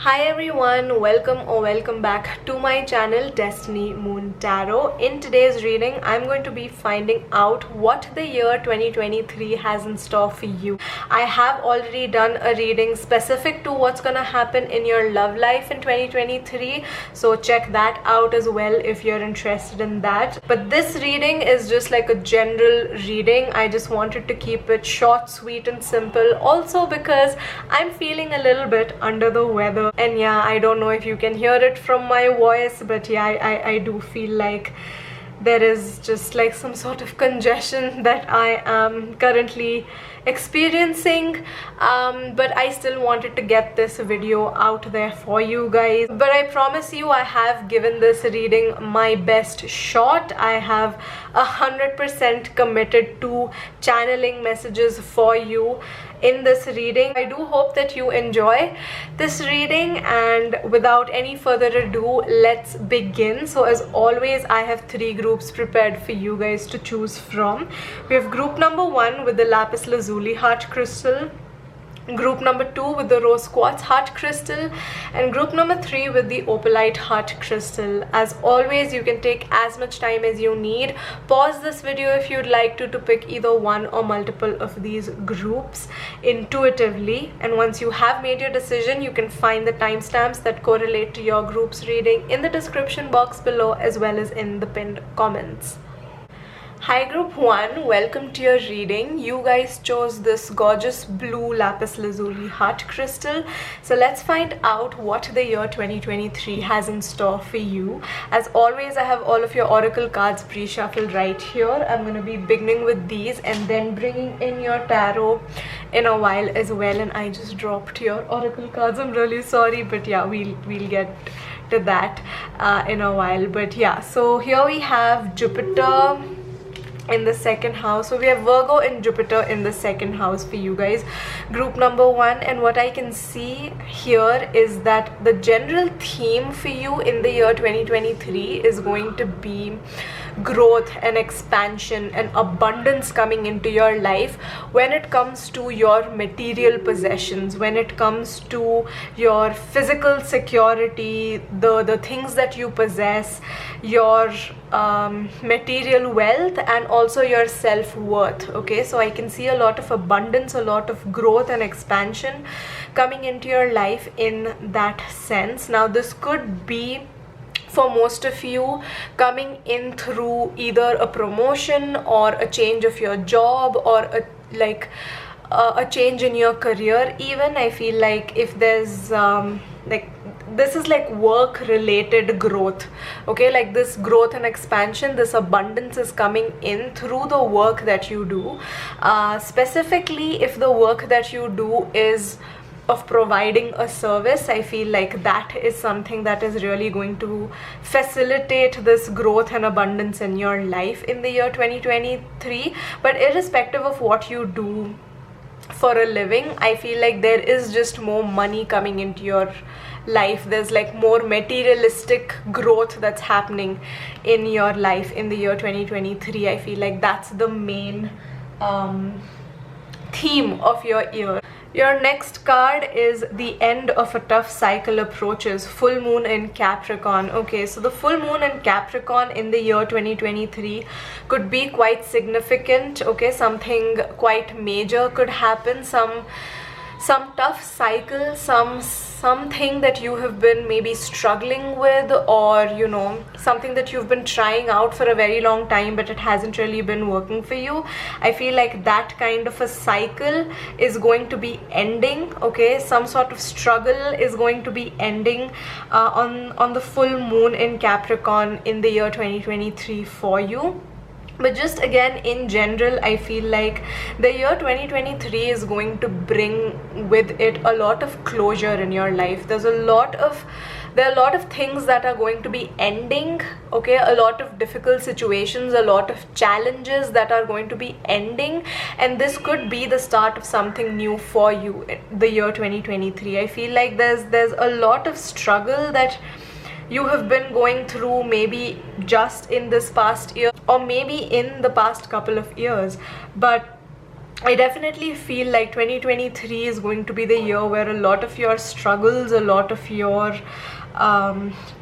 Hi everyone, welcome back to my channel DestinyMoonTarot. In today's reading, I'm going to be finding out what the year 2023 has in store for you. I have already done a reading specific to what's gonna happen in your love life in 2023, so check that out as well if you're interested in that. But this reading is just like a general reading. I just wanted to keep it short, sweet and simple, also because I'm feeling a little bit under the weather. And yeah, I don't know if you can hear it from my voice, but yeah, I do feel like there is just like some sort of congestion that I am currently experiencing, but I still wanted to get this video out there for you guys. But I promise you, I have given this reading my best shot. I have 100% committed to channeling messages for you in this reading. I do hope that you enjoy this reading, and without any further ado, let's begin. So as always, I have three groups prepared for you guys to choose from. We have group number 1 with the lapis lazuli heart crystal, group number 2 with the rose quartz heart crystal, and group number 3 with the opalite heart crystal. As always, you can take as much time as you need. Pause this video if you'd like to pick either one or multiple of these groups intuitively, and once you have made your decision, you can find the timestamps that correlate to your group's reading in the description box below as well as in the pinned comments. Hi group 1, welcome to your reading. You guys chose this gorgeous blue lapis lazuli heart crystal. So let's find out what the year 2023 has in store for you. As always, I have all of your oracle cards pre-shuffled right here. I'm going to be beginning with these and then bringing in your tarot in a while as well. And I just dropped your oracle cards. I'm really sorry, but yeah, we'll get to that in a while. But yeah, so here we have Jupiter in the second house. So we have Virgo and Jupiter in the second house for you guys, group number 1. And what I can see here is that the general theme for you in the year 2023 is going to be growth and expansion and abundance coming into your life when it comes to your material possessions, when it comes to your physical security, the things that you possess, your material wealth, and also your self-worth. Okay, so I can see a lot of abundance, a lot of growth and expansion coming into your life in that sense. Now this could be, for most of you, coming in through either a promotion or a change of your job or a change in your career even. I feel like if there's this is like work related growth, okay, like this growth and expansion, this abundance is coming in through the work that you do, specifically if the work that you do is of providing a service. I feel like that is something that is really going to facilitate this growth and abundance in your life in the year 2023. But irrespective of what you do for a living, I feel like there is just more money coming into your life. There's like more materialistic growth that's happening in your life in the year 2023. I feel like that's the main theme of your year. Your next card is the end of a tough cycle approaches, full moon in Capricorn. Okay, so the full moon in Capricorn in the year 2023 could be quite significant. Okay, something quite major could happen, some tough cycle, something that you have been maybe struggling with, or you know, something that you've been trying out for a very long time but it hasn't really been working for you. I feel like that kind of a cycle is going to be ending. Okay, some sort of struggle is going to be ending on the full moon in Capricorn in the year 2023 for you. But just again, in general, I feel like the year 2023 is going to bring with it a lot of closure in your life. There are a lot of things that are going to be ending. Okay, a lot of difficult situations, a lot of challenges that are going to be ending, and this could be the start of something new for you in the year 2023. I feel like there's a lot of struggle that you have been going through, maybe just in this past year or maybe in the past couple of years, but I definitely feel like 2023 is going to be the year where a lot of your struggles, a lot of your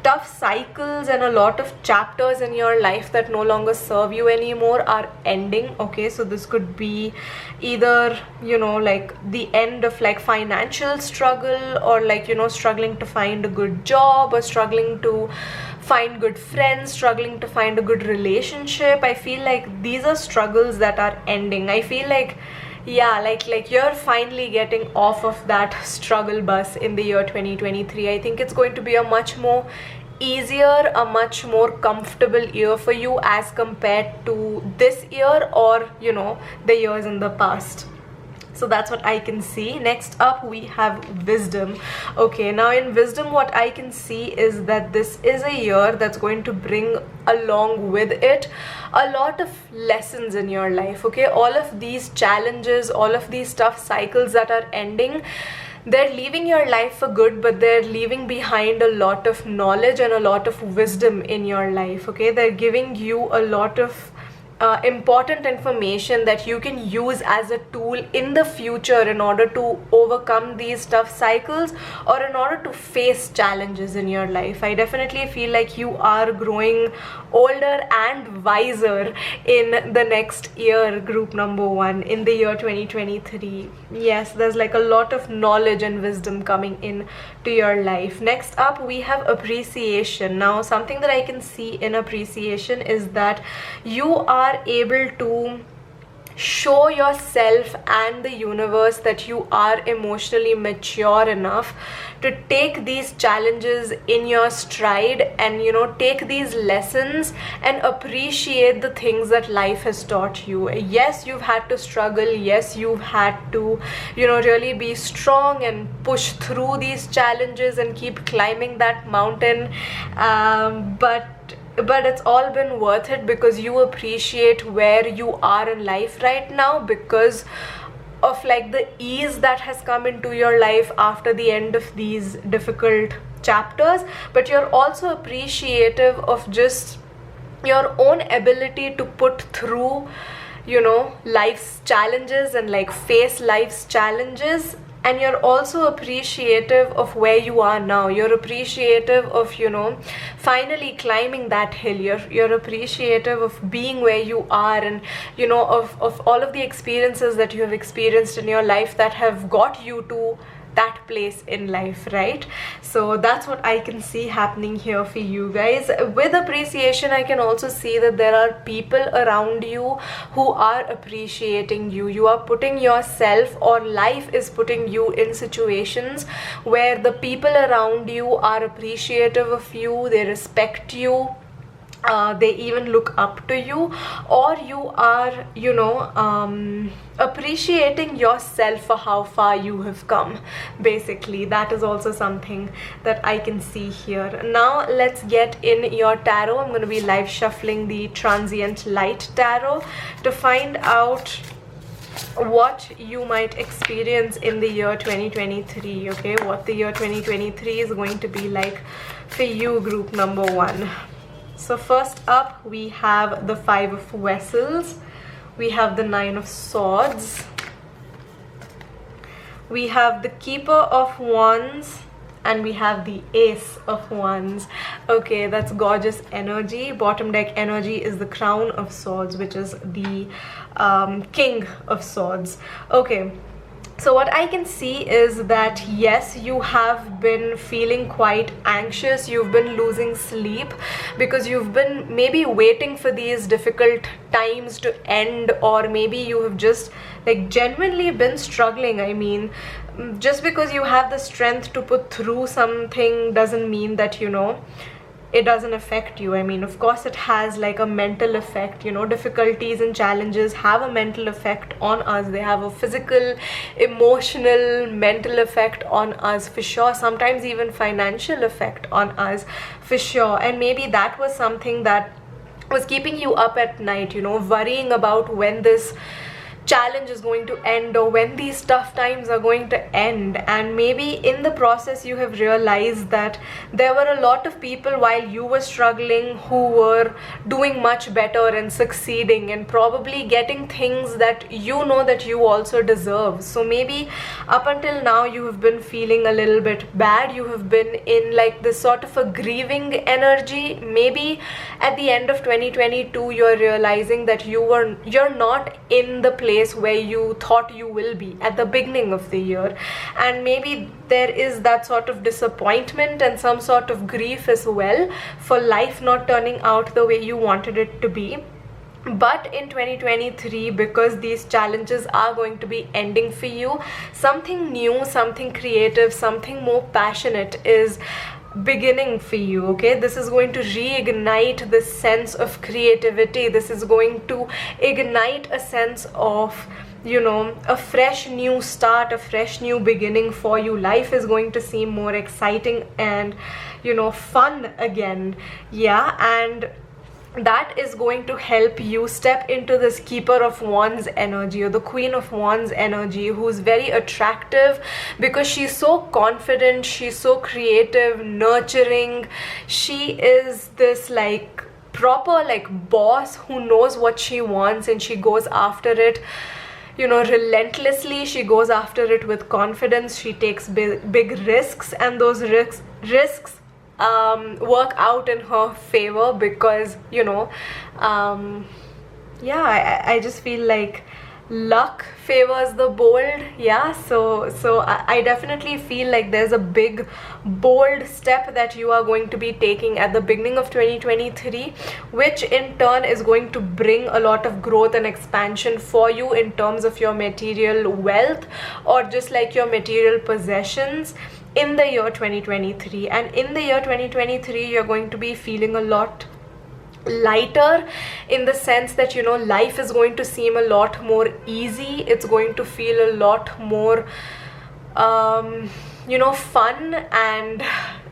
tough cycles, and a lot of chapters in your life that no longer serve you anymore are ending. Okay, so this could be either, you know, like the end of like financial struggle, or like, you know, struggling to find a good job, or struggling to find good friends, struggling to find a good relationship. I feel like these are struggles that are ending. I feel like, yeah, like you're finally getting off of that struggle bus in the year 2023. I think it's going to be a much more easier, a much more comfortable year for you as compared to this year, or, you know, the years in the past. So that's what I can see. Next up we have wisdom. Okay, now in wisdom what I can see is that this is a year that's going to bring along with it a lot of lessons in your life. Okay, all of these challenges, all of these tough cycles that are ending, they're leaving your life for good, but they're leaving behind a lot of knowledge and a lot of wisdom in your life. Okay, they're giving you a lot of important information that you can use as a tool in the future in order to overcome these tough cycles, or in order to face challenges in your life. I definitely feel like you are growing older and wiser in the next year, group number 1, in the year 2023. Yes, there's like a lot of knowledge and wisdom coming in to your life. Next up we have appreciation. Now something that I can see in appreciation is that you are able to show yourself and the universe that you are emotionally mature enough to take these challenges in your stride, and, you know, take these lessons and appreciate the things that life has taught you. Yes, you've had to struggle. Yes, you've had to, you know, really be strong and push through these challenges and keep climbing that mountain, but it's all been worth it, because you appreciate where you are in life right now, because of like the ease that has come into your life after the end of these difficult chapters. But you're also appreciative of just your own ability to put through, you know, life's challenges and like face life's challenges. And you're also appreciative of where you are now. You're appreciative of, you know, finally climbing that hill. You're appreciative of being where you are, and, you know, of all of the experiences that you have experienced in your life that have got you to that place in life, right? So that's what I can see happening here for you guys. With appreciation, I can also see that there are people around you who are appreciating you. You are putting yourself, or life is putting you in situations where the people around you are appreciative of you, they respect you, they even look up to you, or you are, you know, appreciating yourself for how far you have come. Basically, that is also something that I can see here. Now let's get in your tarot. I'm going to be live shuffling the Transient Light Tarot to find out what you might experience in the year 2023. Okay, what the year 2023 is going to be like for you, group number 1. So first up we have the 5 of Vessels, we have the 9 of Swords, we have the Keeper of Wands, and we have the Ace of Wands. Okay, that's gorgeous energy. Bottom deck energy is the Crown of Swords, which is the King of Swords. Okay, so what I can see is that yes, you have been feeling quite anxious. You've been losing sleep because you've been maybe waiting for these difficult times to end, or maybe you have just like genuinely been struggling. I mean, just because you have the strength to put through something doesn't mean that, you know, it doesn't affect you. I mean, of course it has like a mental effect, you know. Difficulties and challenges have a mental effect on us. They have a physical, emotional, mental effect on us for sure. Sometimes even financial effect on us for sure. And maybe that was something that was keeping you up at night, you know, worrying about when this challenge is going to end, or when these tough times are going to end. And maybe in the process you have realized that there were a lot of people while you were struggling who were doing much better and succeeding and probably getting things that you know that you also deserve. So maybe up until now you have been feeling a little bit bad, you have been in like this sort of a grieving energy. Maybe at the end of 2022 you're realizing that you're not in the place where you thought you will be at the beginning of the year, and maybe there is that sort of disappointment and some sort of grief as well for life not turning out the way you wanted it to be. But in 2023, because these challenges are going to be ending for you, something new, something creative, something more passionate is beginning for you. Okay, this is going to reignite this sense of creativity. This is going to ignite a sense of, you know, a fresh new start, a fresh new beginning for you. Life is going to seem more exciting and, you know, fun again. Yeah, and that is going to help you step into this Keeper of Wands energy, or the Queen of Wands energy, who's very attractive because she's so confident, she's so creative, nurturing. She is this like proper like boss who knows what she wants and she goes after it, you know, relentlessly. She goes after it with confidence. She takes big risks, and those risks work out in her favor because, you know, yeah, I just feel like luck favors the bold. Yeah, so I definitely feel like there's a big bold step that you are going to be taking at the beginning of 2023, which in turn is going to bring a lot of growth and expansion for you in terms of your material wealth, or just like your material possessions in the year 2023. And in the year 2023 you're going to be feeling a lot lighter, in the sense that, you know, life is going to seem a lot more easy. It's going to feel a lot more you know, fun and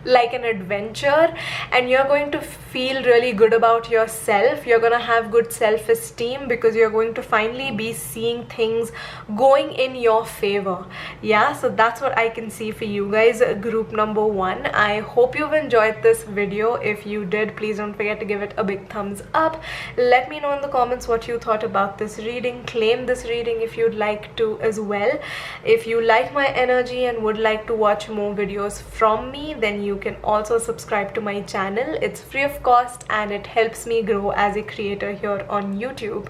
like an adventure, and you're going to feel really good about yourself. You're gonna have good self-esteem because you're going to finally be seeing things going in your favor. Yeah, so that's what I can see for you guys, group number 1. I hope you've enjoyed this video. If you did, please don't forget to give it a big thumbs up. Let me know in the comments what you thought about this reading. Claim this reading if you'd like to as well. If you like my energy and would like to watch more videos from me, then you can also subscribe to my channel. It's free of cost and it helps me grow as a creator here on YouTube.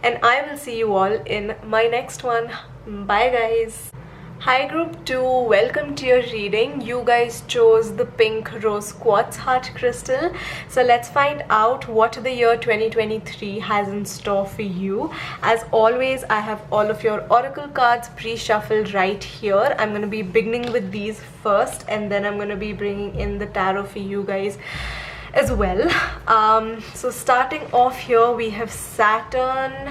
And I will see you all in my next one. Bye guys. Hi group 2, welcome to your reading. You guys chose the pink rose quartz heart crystal. So let's find out what the year 2023 has in store for you. As always, I have all of your oracle cards pre-shuffled right here. I'm going to be beginning with these first, and then I'm going to be bringing in the tarot for you guys as well. So starting off here, we have Saturn.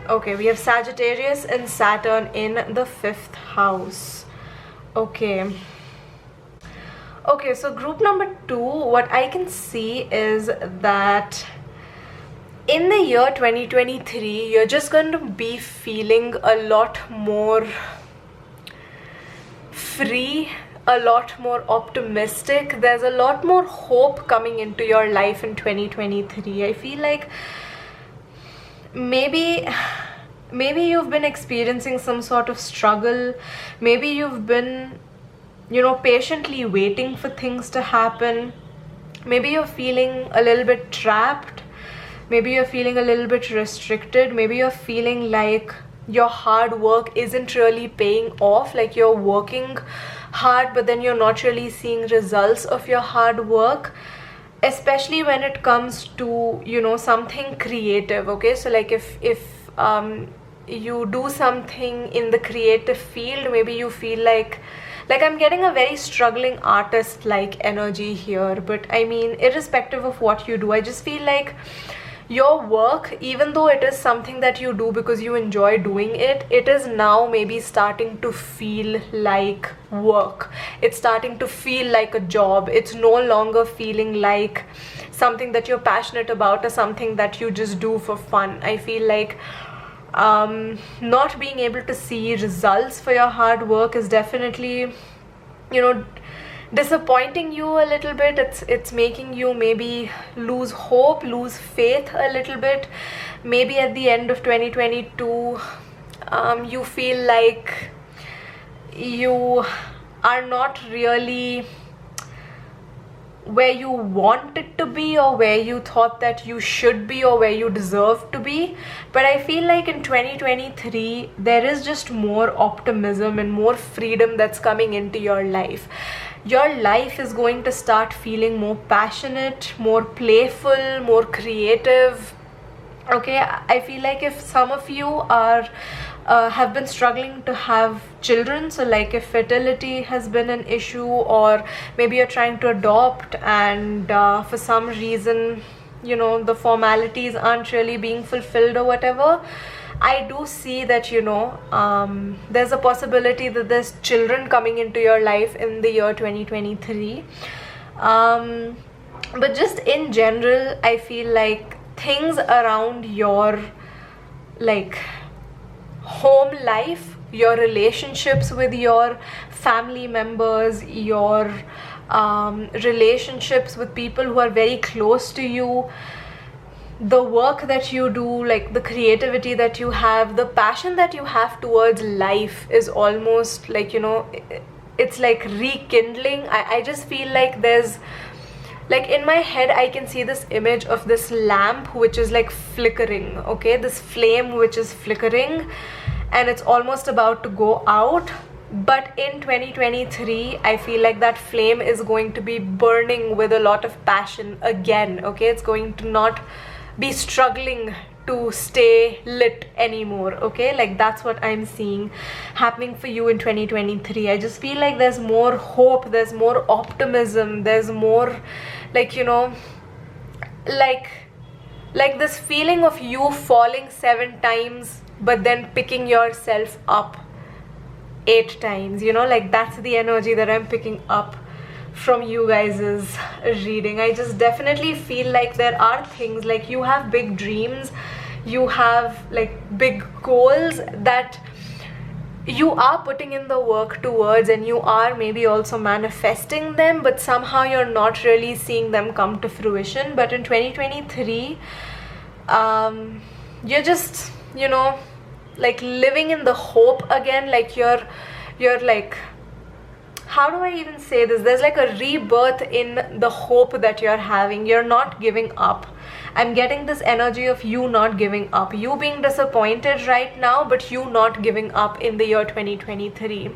Okay, we have Sagittarius and Saturn in the 5th house. Okay, so group number 2, what I can see is that in the year 2023, you're just going to be feeling a lot more free, a lot more optimistic. There's a lot more hope coming into your life in 2023. I feel like maybe you've been experiencing some sort of struggle. Maybe you've been, you know, patiently waiting for things to happen. Maybe you're feeling a little bit trapped. Maybe you're feeling a little bit restricted. Maybe you're feeling like your hard work isn't really paying off, like you're working hard but then you're not really seeing results of your hard work, especially when it comes to, you know, something creative. Okay, so like if you do something in the creative field, maybe you feel like I'm getting a very struggling artist like energy here. But I mean, irrespective of what you do, I just feel like your work, even though it is something that you do because you enjoy doing it, it is now maybe starting to feel like work. It's starting to feel like a job. It's no longer feeling like something that you're passionate about or something that you just do for fun. I feel like not being able to see results for your hard work is definitely, you know, disappointing you a little bit. It's making you maybe lose hope, lose faith a little bit. Maybe at the end of 2022, you feel like you are not really where you want it to be, or where you thought that you should be, or where you deserve to be. But I feel like in 2023 there is just more optimism and more freedom that's coming into your life. Your life is going to start feeling more passionate, more playful, more creative. Okay, I feel like if some of you are have been struggling to have children, so like if fertility has been an issue, or maybe you're trying to adopt and for some reason, you know, the formalities aren't really being fulfilled or whatever, I do see that, you know, there's a possibility that there's children coming into your life in the year 2023. But just in general, I feel like things around your like home life, your relationships with your family members, your relationships with people who are very close to you, the work that you do, like the creativity that you have, the passion that you have towards life is almost like, you know, it's like rekindling. I just feel like there's, like in my head I can see this image of this lamp which is like flickering, okay, this flame which is flickering and it's almost about to go out. But in 2023 I feel like that flame is going to be burning with a lot of passion again, okay. It's going to not be struggling to stay lit anymore, okay. Like that's what I'm seeing happening for you in 2023. I just feel like there's more hope, there's more optimism, there's more, like, you know, like this feeling of you falling 7 times but then picking yourself up 8 times, you know, like that's the energy that I'm picking up from you guys' reading. I just definitely feel like there are things, like you have big dreams, you have like big goals that you are putting in the work towards, and you are maybe also manifesting them, but somehow you're not really seeing them come to fruition. But in 2023 you're just, you know, like living in the hope again. Like you're like, how do I even say this, there's like a rebirth in the hope that you're having. You're not giving up. I'm getting this energy of you not giving up, you being disappointed right now, but you not giving up in the year 2023.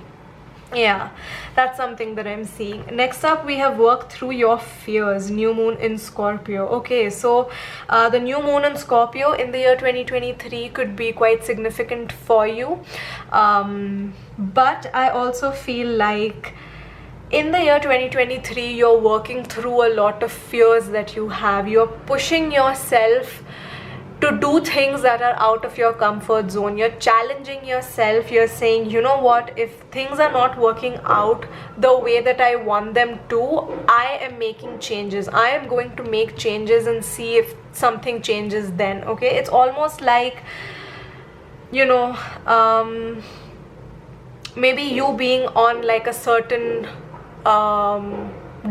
Yeah, that's something that I'm seeing. Next up, we have worked through your fears, new moon in Scorpio. Okay, so the new moon in Scorpio in the year 2023 could be quite significant for you, but I also feel like in the year 2023 you're working through a lot of fears that you have. You're pushing yourself to do things that are out of your comfort zone. You're challenging yourself. You're saying, you know what, if things are not working out the way that I want them to, I am making changes. I am going to make changes and see if something changes then, okay. It's almost like, you know, maybe you being on like a certain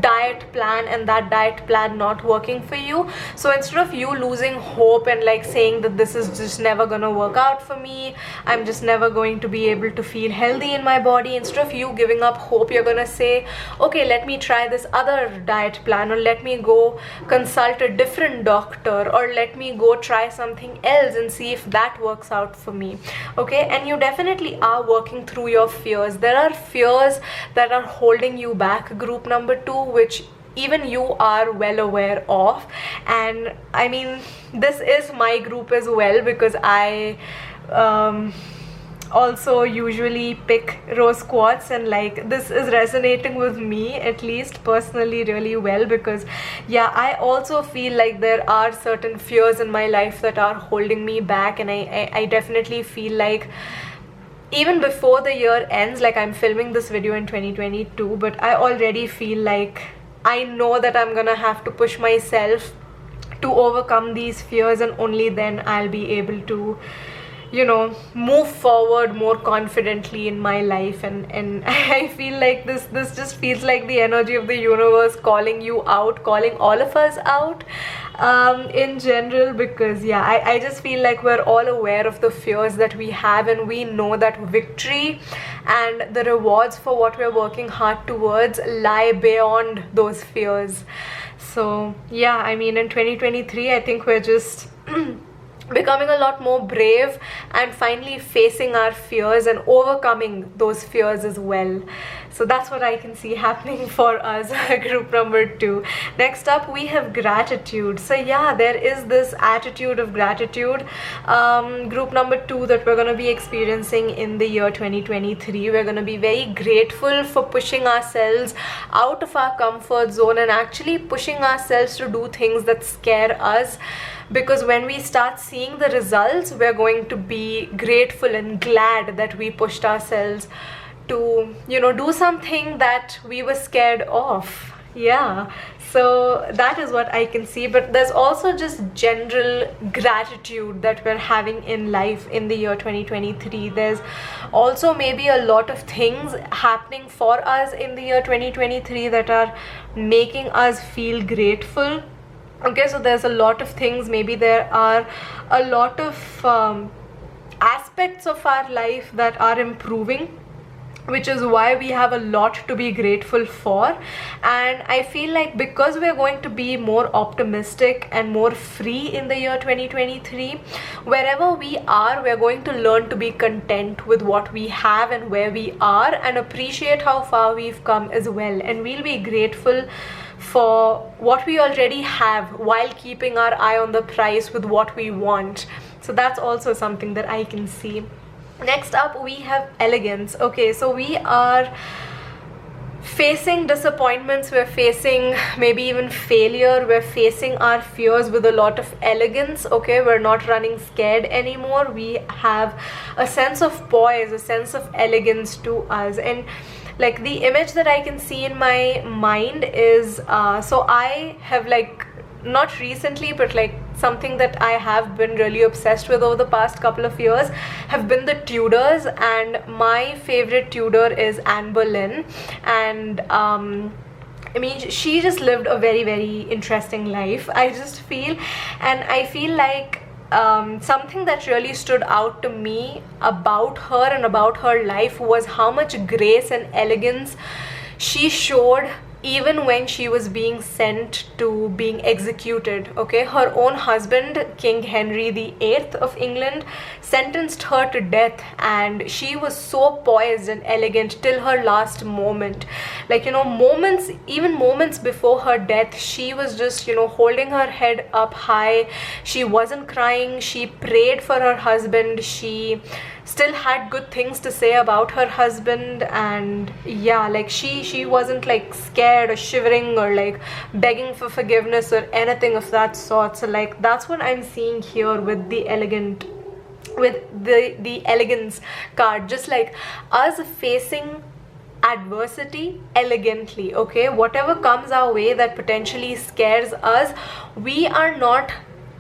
diet plan, and that diet plan not working for you. So instead of you losing hope and like saying that this is just never gonna work out for me, I'm just never going to be able to feel healthy in my body, instead of you giving up hope, you're gonna say, okay, let me try this other diet plan, or let me go consult a different doctor, or let me go try something else and see if that works out for me, okay. And you definitely are working through your fears. There are fears that are holding you back, group number 2, which even you are well aware of. And I mean, this is my group as well, because I also usually pick rose quartz, and like this is resonating with me, at least personally, really well, because yeah, I also feel like there are certain fears in my life that are holding me back. And I definitely feel like even before the year ends, like I'm filming this video in 2022, but I already feel like I know that I'm gonna have to push myself to overcome these fears, and only then I'll be able to, you know, move forward more confidently in my life. And I feel like this just feels like the energy of the universe calling you out, calling all of us out in general, because yeah, I just feel like we're all aware of the fears that we have, and we know that victory and the rewards for what we're working hard towards lie beyond those fears. So yeah, I mean, in 2023 I think we're just becoming a lot more brave and finally facing our fears and overcoming those fears as well. So that's what I can see happening for us, group number 2. Next up we have gratitude. So yeah, there is this attitude of gratitude, group number 2, that we're going to be experiencing in the year 2023. We're going to be very grateful for pushing ourselves out of our comfort zone and actually pushing ourselves to do things that scare us, because when we start seeing the results, we're going to be grateful and glad that we pushed ourselves to, you know, do something that we were scared of. Yeah, so that is what I can see. But there's also just general gratitude that we're having in life in the year 2023. There's also maybe a lot of things happening for us in the year 2023 that are making us feel grateful. Okay, so there's a lot of things. Maybe there are a lot of aspects of our life that are improving, which is why we have a lot to be grateful for. And I feel like because we're going to be more optimistic and more free in the year 2023, wherever we are, we're going to learn to be content with what we have and where we are, and appreciate how far we've come as well. And we'll be grateful for what we already have while keeping our eye on the prize with what we want. So that's also something that I can see. Next up we have elegance. Okay, so we are facing disappointments, we're facing maybe even failure, we're facing our fears with a lot of elegance. Okay, we're not running scared anymore. We have a sense of poise, a sense of elegance to us. And like the image that I can see in my mind is so I have, like, not recently, but like something that I have been really obsessed with over the past couple of years have been the Tudors, and my favorite Tudor is Anne Boleyn. And I mean, she just lived a very, very interesting life, I just feel. And I feel like something that really stood out to me about her and about her life was how much grace and elegance she showed even when she was being sent to being executed. Okay, her own husband, King Henry VIII of England, sentenced her to death, and she was so poised and elegant till her last moment. Like, you know, even moments before her death, she was just, you know, holding her head up high. She wasn't crying. She prayed for her husband. She still had good things to say about her husband. And yeah, like she wasn't like scared or shivering or like begging for forgiveness or anything of that sort. So like that's what I'm seeing here with the elegance card. Just like us facing adversity elegantly. Okay, whatever comes our way that potentially scares us, we are not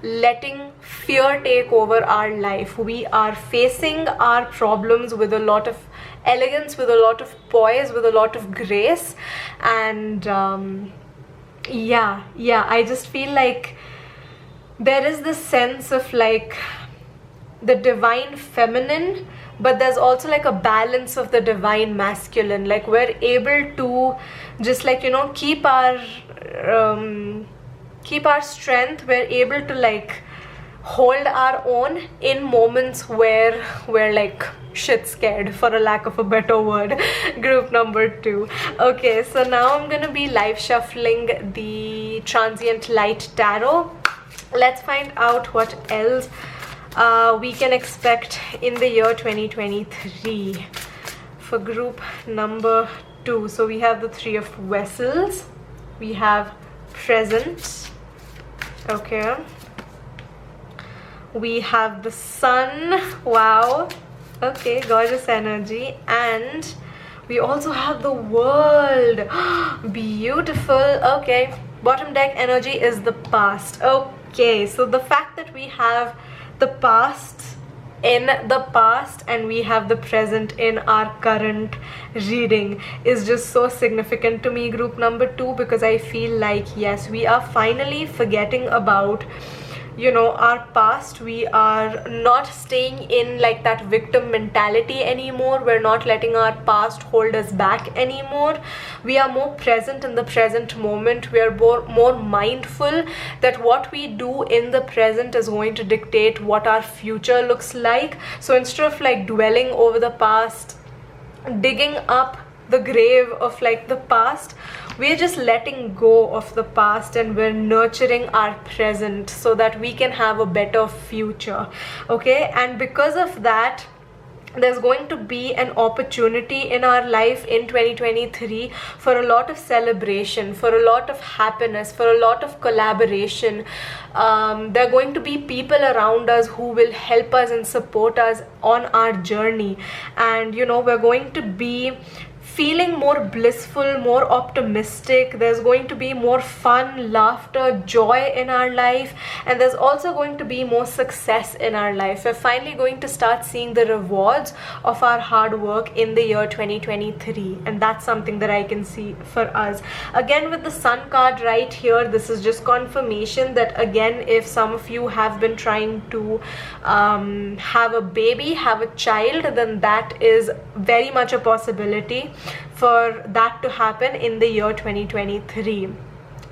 letting fear take over our life. We are facing our problems with a lot of elegance, with a lot of poise, with a lot of grace. And yeah, I just feel like there is this sense of like the divine feminine, but there's also like a balance of the divine masculine. Like we're able to just, like, you know, keep our strength. We're able to like hold our own in moments where we're like shit scared, for a lack of a better word. Group number 2. Okay, so now I'm gonna be live shuffling the Transient Light Tarot. Let's find out what else we can expect in the year 2023 for group number 2. So we have the Three of Vessels, we have Present, okay, we have the Sun, wow, okay, gorgeous energy, and we also have the World. Beautiful. Okay, bottom deck energy is the past. Okay, so the fact that we have the past in the past and we have the present in our current reading is just so significant to me, group number 2, because I feel like, yes, we are finally forgetting about, you know, our past. We are not staying in like that victim mentality anymore. We're not letting our past hold us back anymore. We are more present in the present moment. We are more mindful that what we do in the present is going to dictate what our future looks like. So instead of like dwelling over the past, digging up the grave of like the past, we're just letting go of the past and we're nurturing our present so that we can have a better future. Okay, and because of that, there's going to be an opportunity in our life in 2023 for a lot of celebration, for a lot of happiness, for a lot of collaboration. There are going to be people around us who will help us and support us on our journey, and you know, we're going to be feeling more blissful, more optimistic. There's going to be more fun, laughter, joy in our life, and there's also going to be more success in our life. We're finally going to start seeing the rewards of our hard work in the year 2023, and that's something that I can see for us. Again, with the Sun card right here, this is just confirmation that, again, if some of you have been trying to have a baby, have a child, then that is very much a possibility for that to happen in the year 2023.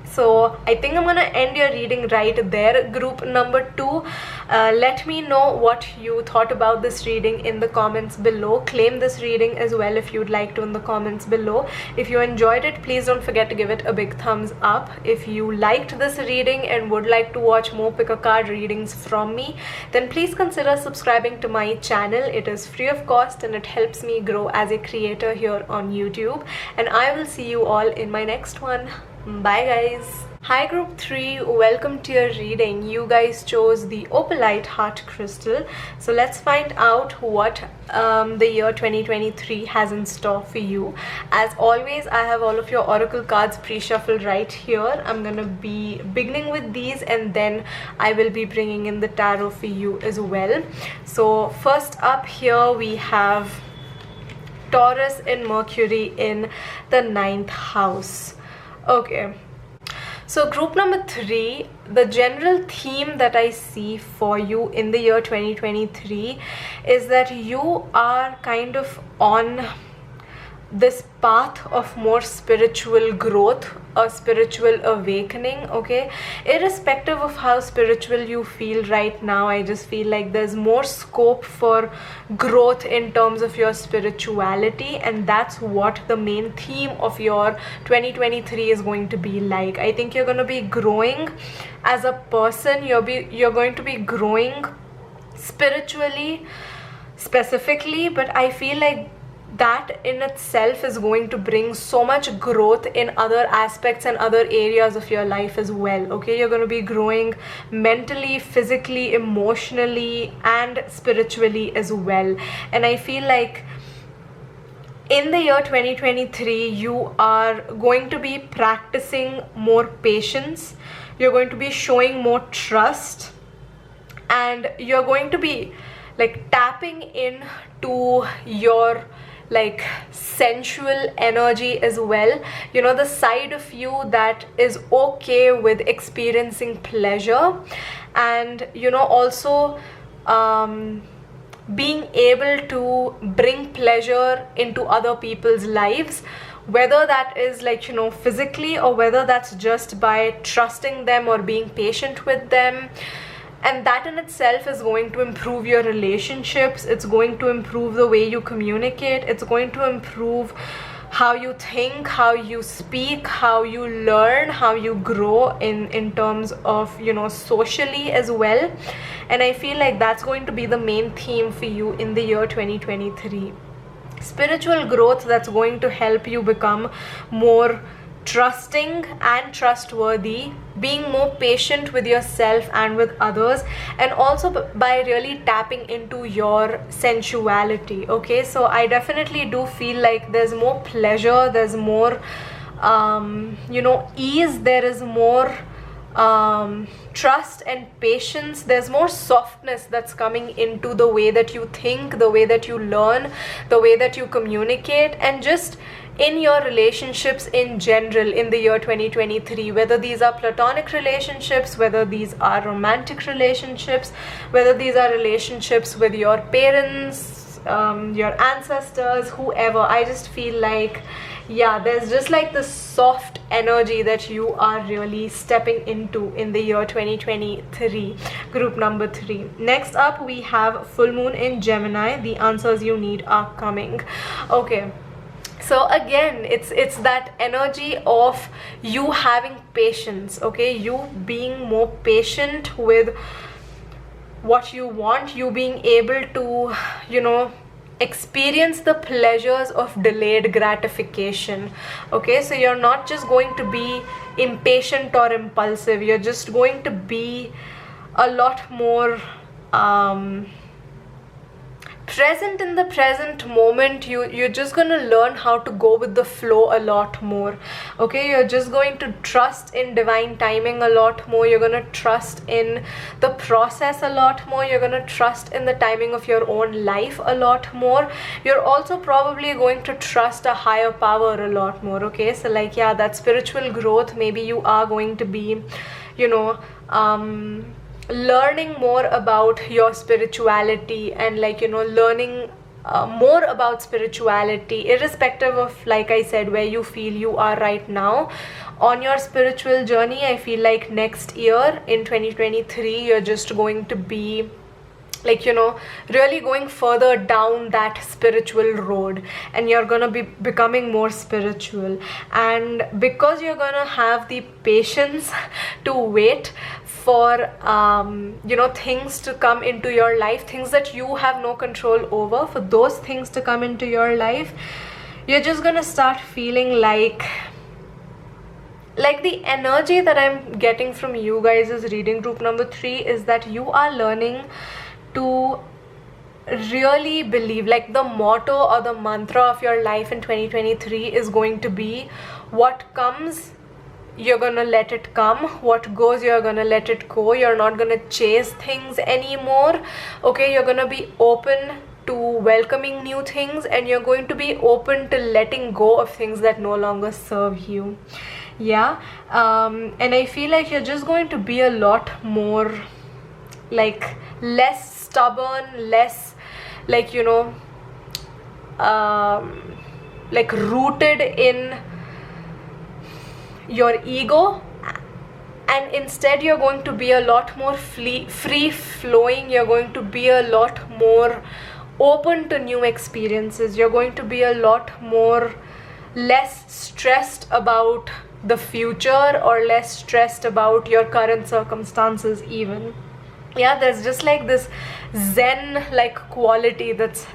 So I think I'm gonna end your reading right there, group number 2. Let me know what you thought about this reading in the comments below. Claim this reading as well if you'd like to in the comments below. If you enjoyed it, please don't forget to give it a big thumbs up. If you liked this reading and would like to watch more pick a card readings from me, then please consider subscribing to my channel. It is free of cost and it helps me grow as a creator here on YouTube. And I will see you all in my next one. Bye guys. Hi group 3, welcome to your reading. You guys chose the opalite heart crystal, so let's find out what the year 2023 has in store for you. As always, I have all of your oracle cards pre-shuffled right here. I'm gonna be beginning with these and then I will be bringing in the tarot for you as well. So first up here we have Taurus and Mercury in the 9th house. Okay, so group number 3, the general theme that I see for you in the year 2023 is that you are kind of on this path of more spiritual growth, a spiritual awakening. Okay, irrespective of how spiritual you feel right now, I just feel like there's more scope for growth in terms of your spirituality, and that's what the main theme of your 2023 is going to be like. I think you're going to be growing as a person. You're going to be growing spiritually specifically, but I feel like that in itself is going to bring so much growth in other aspects and other areas of your life as well. Okay, you're going to be growing mentally, physically, emotionally, and spiritually as well. And I feel like in the year 2023 you are going to be practicing more patience, you're going to be showing more trust, and you're going to be like tapping into your like sensual energy as well. You know, the side of you that is okay with experiencing pleasure, and you know, also being able to bring pleasure into other people's lives, whether that is like, you know, physically, or whether that's just by trusting them or being patient with them. And that in itself is going to improve your relationships. It's going to improve the way you communicate. It's going to improve how you think, how you speak, how you learn, how you grow in terms of, you know, socially as well. And I feel like that's going to be the main theme for you in the year 2023. Spiritual growth that's going to help you become more trusting and trustworthy, being more patient with yourself and with others, and also by really tapping into your sensuality. Okay, so I definitely do feel like there's more pleasure, there's more you know, ease, there is more trust and patience. There's more softness that's coming into the way that you think, the way that you learn, the way that you communicate, and just in your relationships in general in the year 2023, whether these are platonic relationships, whether these are romantic relationships, whether these are relationships with your parents, your ancestors, whoever. I just feel like, yeah, there's just like this soft energy that you are really stepping into in the year 2023, group number 3. Next up, we have full moon in Gemini. The answers you need are coming. Okay, so again, it's that energy of you having patience, okay, you being more patient with what you want, you being able to, you know, experience the pleasures of delayed gratification. Okay, so you're not just going to be impatient or impulsive, you're just going to be a lot more present in the present moment. You're just going to learn how to go with the flow a lot more. Okay, you're just going to trust in divine timing a lot more. You're going to trust in the process a lot more. You're going to trust in the timing of your own life a lot more. You're also probably going to trust a higher power a lot more. Okay, so like, yeah, that spiritual growth, maybe you are going to be, you know, learning more about your spirituality and, like, you know, learning more about spirituality, irrespective of, like I said, where you feel you are right now on your spiritual journey. I feel like next year in 2023, you're just going to be, like, you know, really going further down that spiritual road, and you're gonna be becoming more spiritual. And because you're gonna have the patience to wait for you know, things to come into your life, things that you have no control over, for those things to come into your life, you're just gonna start feeling like the energy that I'm getting from you guys is reading group number 3 is that you are learning to really believe, like, the motto or the mantra of your life in 2023 is going to be, what comes, you're gonna let it come, what goes, you're gonna let it go. You're not gonna chase things anymore. Okay, you're gonna be open to welcoming new things, and you're going to be open to letting go of things that no longer serve you. Yeah, and I feel like you're just going to be a lot more, like, less stubborn, less, like, you know, like, rooted in your ego, and instead you're going to be a lot more free flowing. You're going to be a lot more open to new experiences. You're going to be a lot more less stressed about the future, or less stressed about your current circumstances even. Yeah, there's just like this zen like quality that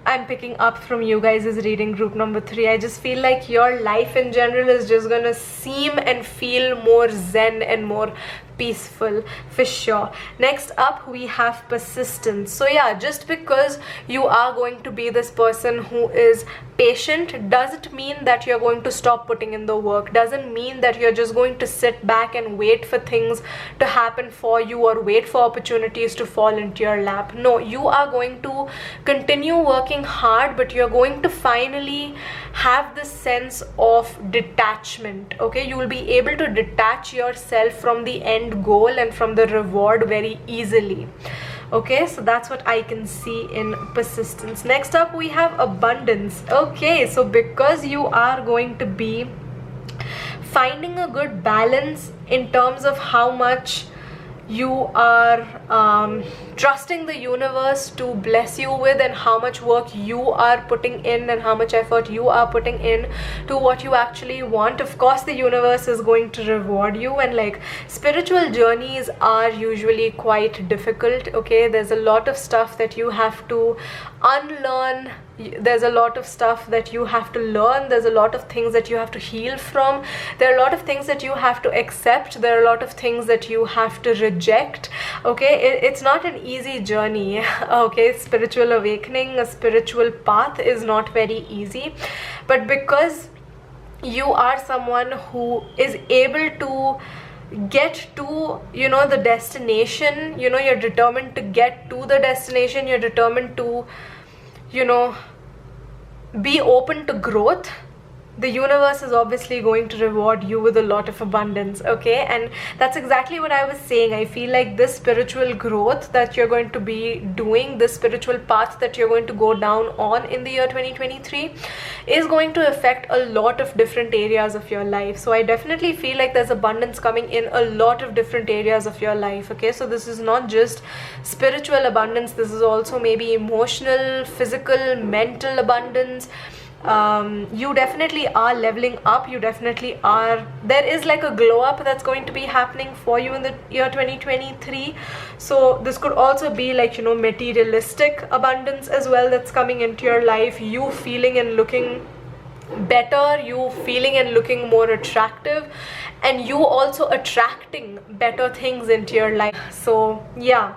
I'm picking up from you guys is reading group number 3. I just feel like your life in general is just gonna seem and feel more zen and more peaceful, for sure. Next up, we have persistence. So yeah, just because you are going to be this person who is patient doesn't mean that you're going to stop putting in the work, doesn't mean that you're just going to sit back and wait for things to happen for you, or wait for opportunities to fall into your lap. No, you are going to continue working hard, but you're going to finally have this sense of detachment. Okay, you will be able to detach yourself from the end goal and from the reward very easily. Okay, so that's what I can see in persistence. Next up, we have abundance. Okay, so because you are going to be finding a good balance in terms of how much you are trusting the universe to bless you with, and how much work you are putting in, and how much effort you are putting in to what you actually want, of course the universe is going to reward you. And like, spiritual journeys are usually quite difficult. Okay, there's a lot of stuff that you have to unlearn, there's a lot of stuff that you have to learn, there's a lot of things that you have to heal from, there are a lot of things that you have to accept, there are a lot of things that you have to reject. Okay, it's not an easy journey. Okay, spiritual awakening, a spiritual path is not very easy, but because you are someone who is able to get to, you know, the destination. You know, you're determined to get to the destination. You're determined to, you know, be open to growth. The universe is obviously going to reward you with a lot of abundance, okay? And that's exactly what I was saying. I feel like this spiritual growth that you're going to be doing, this spiritual path that you're going to go down on in the year 2023 is going to affect a lot of different areas of your life. So I definitely feel like there's abundance coming in a lot of different areas of your life, okay? So this is not just spiritual abundance, this is also maybe emotional, physical, mental abundance. You definitely are leveling up. You definitely are, there is like a glow up that's going to be happening for you in the year 2023. So this could also be like, you know, materialistic abundance as well that's coming into your life. You feeling and looking better, you feeling and looking more attractive, and you also attracting better things into your life. So yeah,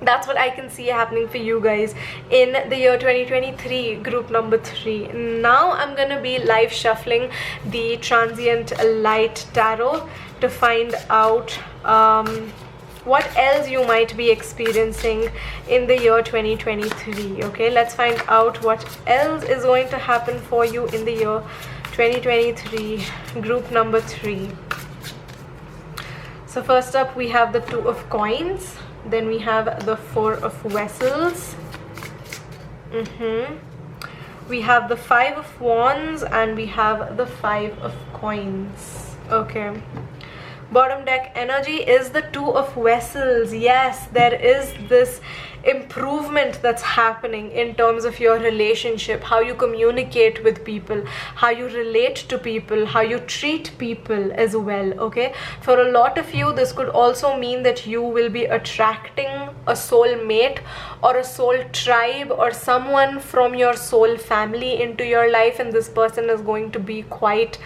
that's what I can see happening for you guys in the year 2023, group number 3. Now I'm gonna be live shuffling the Transient Light Tarot to find out what else you might be experiencing in the year 2023. Okay, let's find out what else is going to happen for you in the year 2023, group number 3. So first up we have the 2 of Coins. Then we have the 4 of Vessels. We have the 5 of Wands, and we have the 5 of Coins. Okay. Bottom deck energy is the 2 of Vessels. Yes, there is this improvement that's happening in terms of your relationship, how you communicate with people, how you relate to people, how you treat people as well, okay? For a lot of you, this could also mean that you will be attracting a soul mate or a soul tribe or someone from your soul family into your life, and this person is going to be quite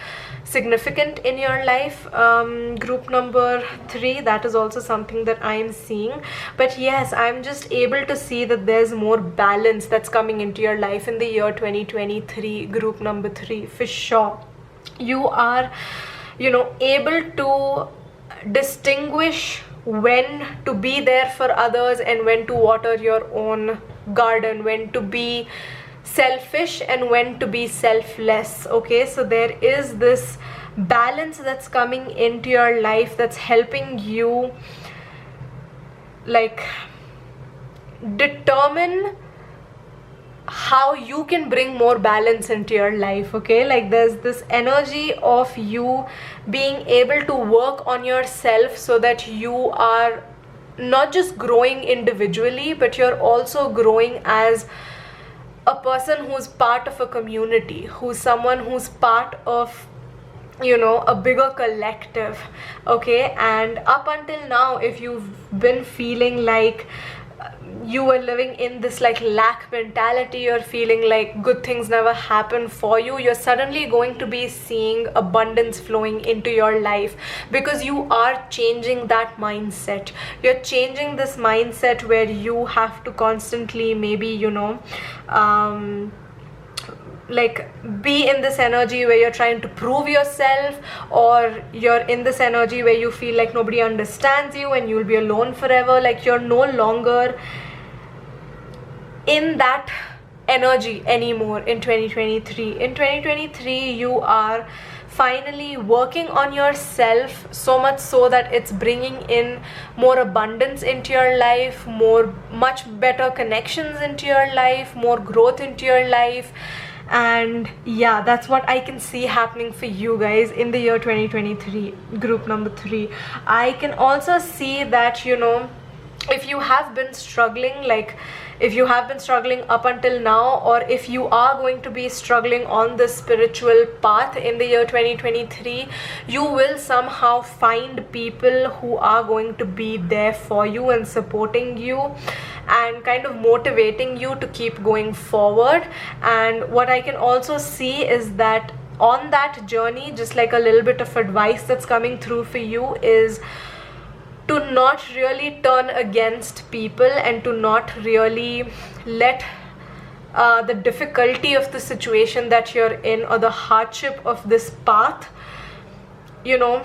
significant in your life. Group number 3, that is also something that I am seeing. But yes, I'm just able to see that there's more balance that's coming into your life in the year 2023, group number 3, for sure. You are, you know, able to distinguish when to be there for others and when to water your own garden, when to be selfish and when to be selfless, okay? So there is this balance that's coming into your life that's helping you like determine how you can bring more balance into your life, okay? Like there's this energy of you being able to work on yourself so that you are not just growing individually, but you're also growing as a person who's part of a community, who's someone who's part of, you know, a bigger collective, okay? And up until now, if you've been feeling like you were living in this like lack mentality, you're feeling like good things never happen for you, you're suddenly going to be seeing abundance flowing into your life because you are changing that mindset. You're changing this mindset where you have to constantly maybe, you know, like be in this energy where you're trying to prove yourself, or you're in this energy where you feel like nobody understands you and you'll be alone forever. Like you're no longer in that energy anymore in 2023. In 2023, you are finally working on yourself, so much so that it's bringing in more abundance into your life, much better connections into your life, more growth into your life. And yeah, that's what I can see happening for you guys in the year 2023, group number 3. I can also see that, you know, if you have been struggling, like if you have been struggling up until now, or if you are going to be struggling on this spiritual path in the year 2023, you will somehow find people who are going to be there for you and supporting you and kind of motivating you to keep going forward. And what I can also see is that on that journey, just like a little bit of advice that's coming through for you is to not really turn against people and to not really let the difficulty of the situation that you're in, or the hardship of this path, you know,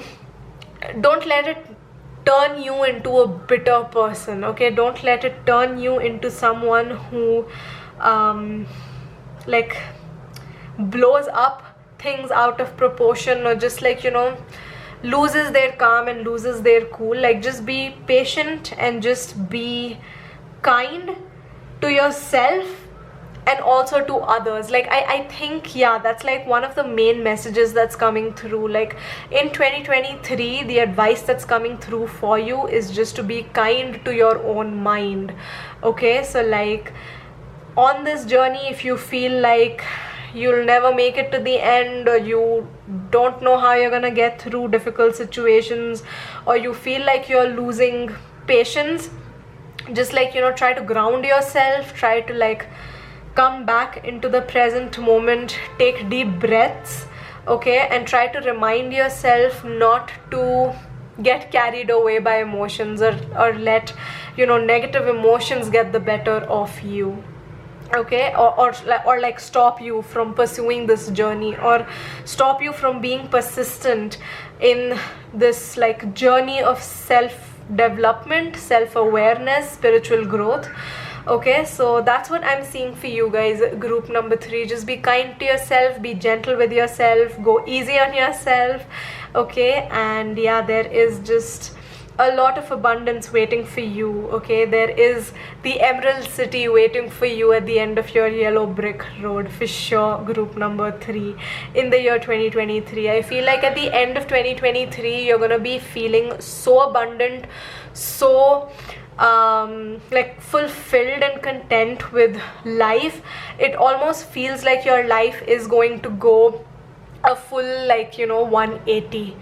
don't let it turn you into a bitter person, okay? Don't let it turn you into someone who like blows up things out of proportion, or just like, you know, loses their calm and loses their cool. Like, just be patient and just be kind to yourself and also to others. Like, I think, yeah, that's like one of the main messages that's coming through. Like, in 2023, the advice that's coming through for you is just to be kind to your own mind, okay? So like, on this journey, if you feel like you'll never make it to the end, or you don't know how you're gonna get through difficult situations, or you feel like you're losing patience, just like, you know, try to ground yourself, try to like come back into the present moment, take deep breaths, okay, and try to remind yourself not to get carried away by emotions, or let, you know, negative emotions get the better of you, okay, or like stop you from pursuing this journey, or stop you from being persistent in this like journey of self-development, self-awareness, spiritual growth. Okay, so that's what I'm seeing for you guys, group number 3. Just be kind to yourself, be gentle with yourself, go easy on yourself, okay? And yeah, there is just a lot of abundance waiting for you, okay? There is the Emerald City waiting for you at the end of your yellow brick road, for sure, group number 3, in the year 2023. I feel like at the end of 2023, you're gonna be feeling so abundant, so like fulfilled and content with life. It almost feels like your life is going to go a full, like, you know, 180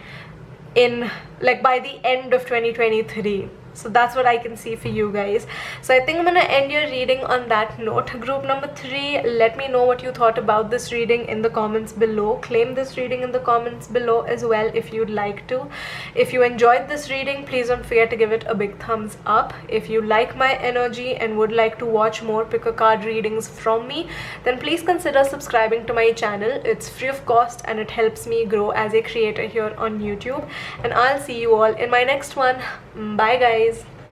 in like by the end of 2023. So that's what I can see for you guys. So I think I'm gonna end your reading on that note, group number 3. Let me know what you thought about this reading in the comments below. Claim this reading in the comments below as well if you'd like to. If you enjoyed this reading, please don't forget to give it a big thumbs up. If you like my energy and would like to watch more pick a card readings from me, then please consider subscribing to my channel. It's free of cost and it helps me grow as a creator here on YouTube. And I'll see you all in my next one. Bye guys.